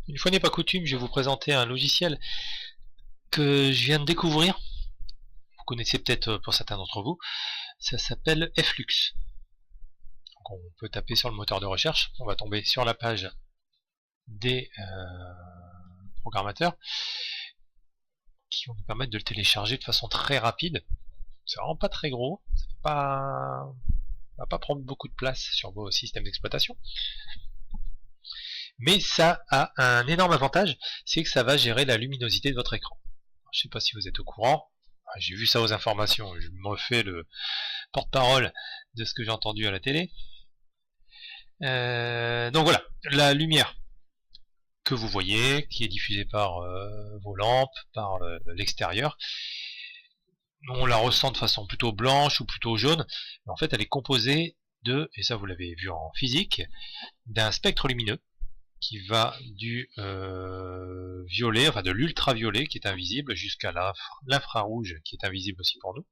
Une fois n'est pas coutume, je vais vous présenter un logiciel que je viens de découvrir. Vous connaissez peut-être pour certains d'entre vous. Ça s'appelle Flux. Donc on peut taper sur le moteur de recherche. On va tomber sur la page des programmateurs qui vont nous permettre de le télécharger de façon très rapide. C'est vraiment pas très gros. Ça va pas prendre beaucoup de place sur vos systèmes d'exploitation. Mais ça a un énorme avantage, c'est que ça va gérer la luminosité de votre écran. Alors, je ne sais pas si vous êtes au courant, j'ai vu ça aux informations, je me fais le porte-parole de ce que j'ai entendu à la télé. Donc voilà, la lumière que vous voyez, qui est diffusée par vos lampes, par l'extérieur, on la ressent de façon plutôt blanche ou plutôt jaune, mais en fait elle est composée de, et ça vous l'avez vu en physique, d'un spectre lumineux qui va du violet, enfin de l'ultraviolet qui est invisible jusqu'à l'infrarouge qui est invisible aussi pour nous,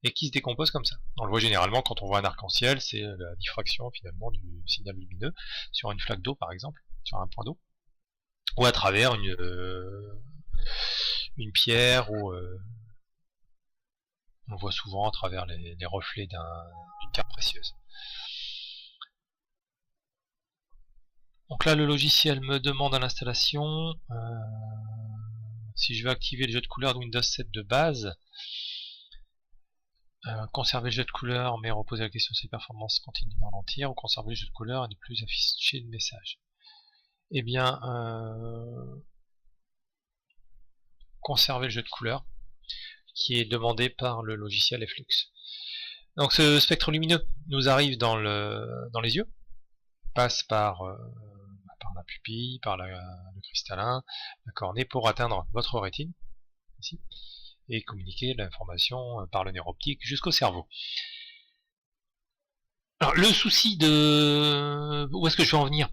et qui se décompose comme ça. On le voit généralement quand on voit un arc-en-ciel, c'est la diffraction finalement du signal lumineux sur une flaque d'eau par exemple, sur un point d'eau, ou à travers une pierre, ou on le voit souvent à travers les reflets d'une pierre précieuse. Donc là le logiciel me demande à l'installation, si je veux activer le jeu de couleurs de Windows 7 de base, conserver le jeu de couleurs mais reposer la question si les performances continuent d'en ralentir, ou conserver le jeu de couleurs et ne plus afficher de message. Eh bien, conserver le jeu de couleurs qui est demandé par le logiciel Flux. Donc ce spectre lumineux nous arrive dans les yeux, passe par la pupille, par le cristallin, la cornée, pour atteindre votre rétine, ici, et communiquer l'information par le nerf optique jusqu'au cerveau. Alors le souci de... Où est-ce que je vais en venir?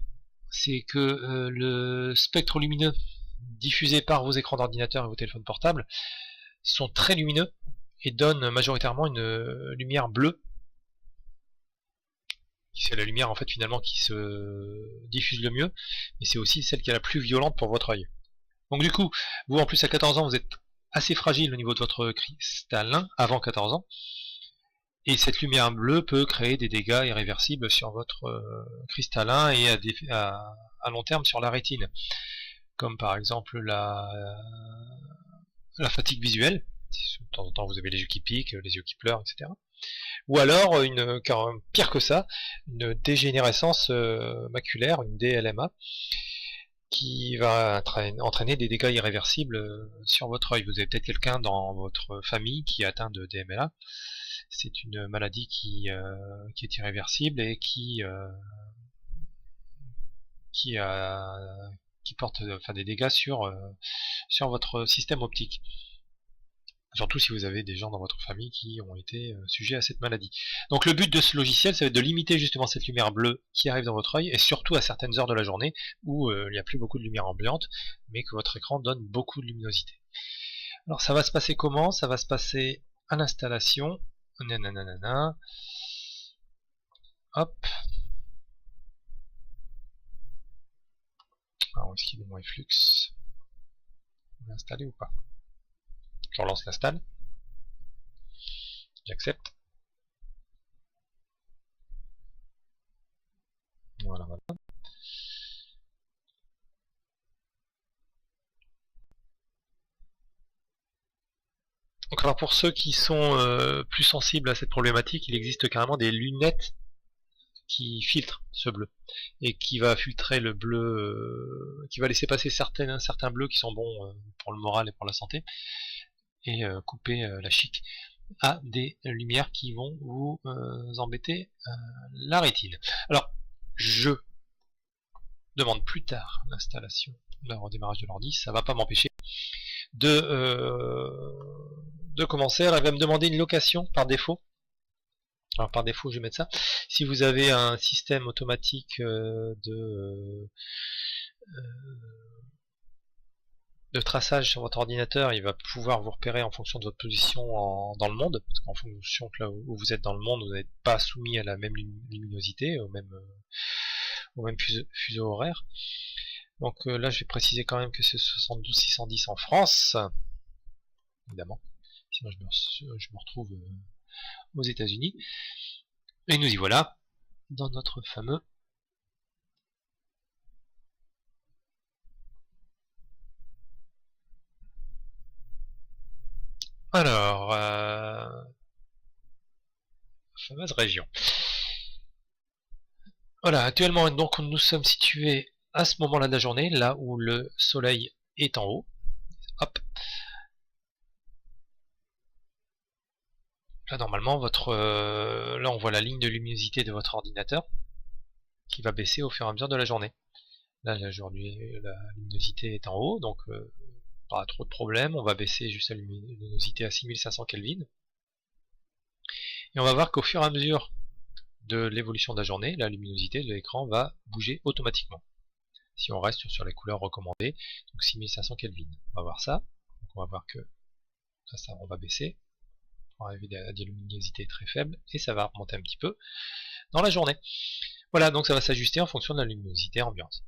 C'est que le spectre lumineux diffusé par vos écrans d'ordinateur et vos téléphones portables sont très lumineux et donnent majoritairement une lumière bleue. C'est la lumière en fait finalement qui se diffuse le mieux, mais c'est aussi celle qui est la plus violente pour votre œil. Donc du coup, vous en plus à 14 ans, vous êtes assez fragile au niveau de votre cristallin avant 14 ans, et cette lumière bleue peut créer des dégâts irréversibles sur votre cristallin et à long terme sur la rétine, comme par exemple la fatigue visuelle, si de temps en temps vous avez les yeux qui piquent, les yeux qui pleurent, etc. Ou alors, pire que ça, une dégénérescence maculaire, une DLMA, qui va entraîner des dégâts irréversibles sur votre œil. Vous avez peut-être quelqu'un dans votre famille qui est atteint de DMLA. C'est une maladie qui est irréversible et qui porte des dégâts sur votre système optique. Surtout si vous avez des gens dans votre famille qui ont été sujets à cette maladie. Donc le but de ce logiciel, ça va être de limiter justement cette lumière bleue qui arrive dans votre œil, et surtout à certaines heures de la journée où il n'y a plus beaucoup de lumière ambiante, mais que votre écran donne beaucoup de luminosité. Alors ça va se passer comment? Ça va se passer à l'installation. Nanana. Hop. Alors est-ce qu'il est mon Flux? On va installer ou pas? Je relance l'install. J'accepte. Voilà. Donc alors pour ceux qui sont plus sensibles à cette problématique, il existe carrément des lunettes qui filtrent ce bleu et qui va filtrer le bleu, qui va laisser passer certains bleus qui sont bons pour le moral et pour la santé, et couper la chic à des lumières qui vont vous embêter la rétine. Alors je demande plus tard l'installation, le redémarrage de l'ordi, ça va pas m'empêcher de commencer. Alors il va me demander une location par défaut. Alors par défaut je vais mettre ça. Si vous avez un système automatique de traçage sur votre ordinateur, il va pouvoir vous repérer en fonction de votre position dans le monde, parce qu'en fonction de là où vous êtes dans le monde, vous n'êtes pas soumis à la même luminosité, au même fuseau horaire. Donc là je vais préciser quand même que c'est 72-610 en France, évidemment, sinon je me retrouve aux États-Unis. Et nous y voilà dans notre fameux alors fameuse région. Voilà, actuellement donc nous sommes situés à ce moment-là de la journée, là où le soleil est en haut. Hop. Là normalement votre là on voit la ligne de luminosité de votre ordinateur qui va baisser au fur et à mesure de la journée. Là la luminosité est en haut, donc pas trop de problème, on va baisser juste la luminosité à 6500 Kelvin. Et on va voir qu'au fur et à mesure de l'évolution de la journée, la luminosité de l'écran va bouger automatiquement. Si on reste sur les couleurs recommandées, donc 6500 Kelvin. On va voir ça. Donc on va voir que ça on va baisser pour arriver à des luminosités très faibles et ça va remonter un petit peu dans la journée. Voilà, donc ça va s'ajuster en fonction de la luminosité ambiante.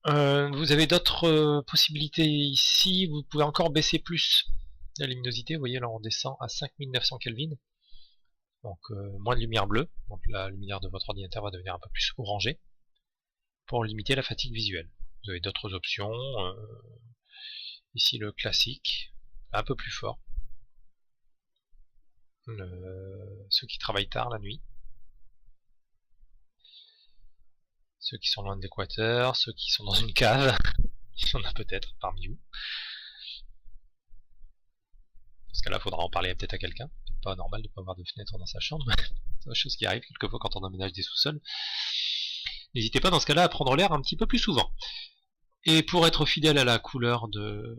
Vous avez d'autres possibilités ici, vous pouvez encore baisser plus la luminosité, vous voyez là on descend à 5900 Kelvin, donc moins de lumière bleue, donc la lumière de votre ordinateur va devenir un peu plus orangée, pour limiter la fatigue visuelle. Vous avez d'autres options, ici le classique, un peu plus fort, ceux qui travaillent tard la nuit, ceux qui sont loin de l'équateur, ceux qui sont dans une cave, il y en a peut-être parmi vous. Parce que là, il faudra en parler peut-être à quelqu'un. C'est pas normal de ne pas avoir de fenêtre dans sa chambre. C'est une chose qui arrive quelquefois quand on emménage des sous-sols. N'hésitez pas dans ce cas-là à prendre l'air un petit peu plus souvent. Et pour être fidèle à la couleur de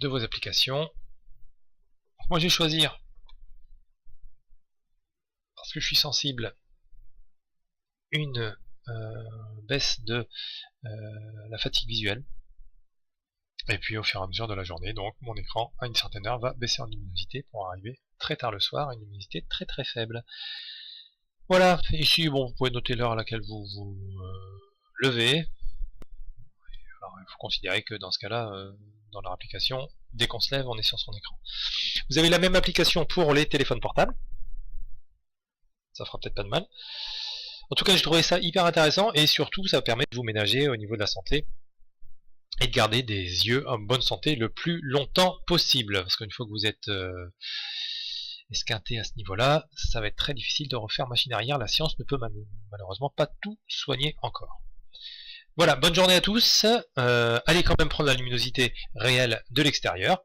vos applications, moi je vais choisir, parce que je suis sensible, une baisse de la fatigue visuelle. Et puis au fur et à mesure de la journée, donc mon écran à une certaine heure va baisser en luminosité pour arriver très tard le soir à une luminosité très très faible. Voilà, ici bon, vous pouvez noter l'heure à laquelle vous vous levez. Alors il faut considérer que dans ce cas-là, dans leur application, dès qu'on se lève, on est sur son écran. Vous avez la même application pour les téléphones portables. Ça fera peut-être pas de mal. En tout cas, j'ai trouvé ça hyper intéressant et surtout, ça permet de vous ménager au niveau de la santé et de garder des yeux en bonne santé le plus longtemps possible. Parce qu'une fois que vous êtes esquinté à ce niveau-là, ça va être très difficile de refaire machine arrière. La science ne peut malheureusement pas tout soigner encore. Voilà, bonne journée à tous. Allez quand même prendre la luminosité réelle de l'extérieur.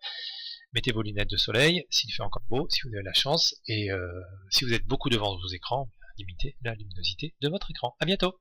Mettez vos lunettes de soleil, s'il fait encore beau, si vous avez la chance. Et si vous êtes beaucoup devant vos écrans, limitez la luminosité de votre écran. A bientôt.